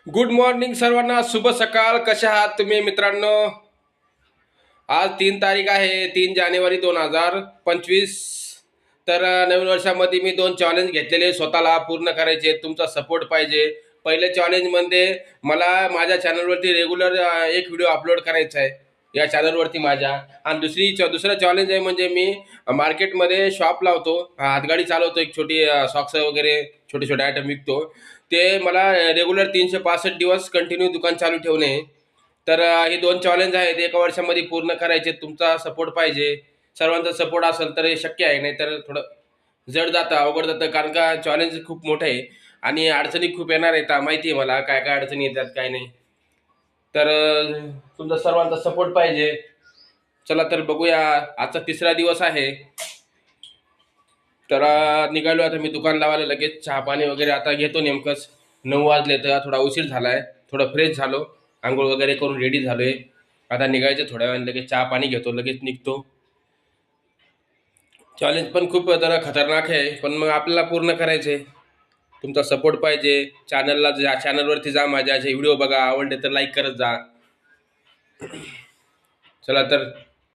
Good morning सर्वांना, शुभ सकाळ. कशा आहात तुम्ही मित्रांनो? आज 3 तारीख आहे, 3 जानेवारी 2025. तर नवीन वर्षामध्ये मी 2 चॅलेंज घेतलेले स्वतःला पूर्ण करायचे. तुमचा सपोर्ट पाहिजे. पहिल्या चॅलेंजमध्ये मला माझ्या चॅनलवरती रेग्युलर एक व्हिडिओ अपलोड करायचा आहे या चॅनलवरती माझ्या. आणि दुसरं चॅलेंज आहे म्हणजे मी मार्केटमध्ये शॉप लावतो, हातगाडी चालवतो, एक छोटी सॉक्स वगैरे छोटे छोटे आयटम विकतो. ते मला रेग्युलर 365 दिवस कंटिन्यू दुकान चालू ठेवणे आहे. तर हे 2 चॅलेंज आहेत, एका वर्षामध्ये पूर्ण करायचे. तुमचा सपोर्ट पाहिजे. सर्वांचा सपोर्ट असेल तर हे शक्य आहे, नाही तर थोडं जड जातं, अवघड जातं, कारण का चॅलेंज खूप मोठं आहे आणि अडचणी खूप येणार आहेत. माहिती आहे मला काय काय अडचणी येतात काय नाही. तर तुमचा सर्वांचा सपोर्ट पाहिजे. चला तर बघूया. आजचा 3रा दिवस आहे. तर निघालो आता मी दुकान लावायला. लगेच चहा पाणी वगैरे आता घेतो. नेमकंच 9 वाजले, तर थोडा उशीर झालाय. थोडं फ्रेश झालो, आंघोळ वगैरे करून रेडी झालोय. आता निघायचं थोड्या वेळाने. लगेच चहा पाणी घेतो, लगेच निघतो. चॅलेंज पण खूप जरा खतरनाक आहे, पण मग आपल्याला पूर्ण करायचे. तुमचा सपोर्ट पाहिजे. चॅनलवरती जा, माझ्या असे व्हिडिओ बघा, आवडले तर लाईक करत जा. चला तर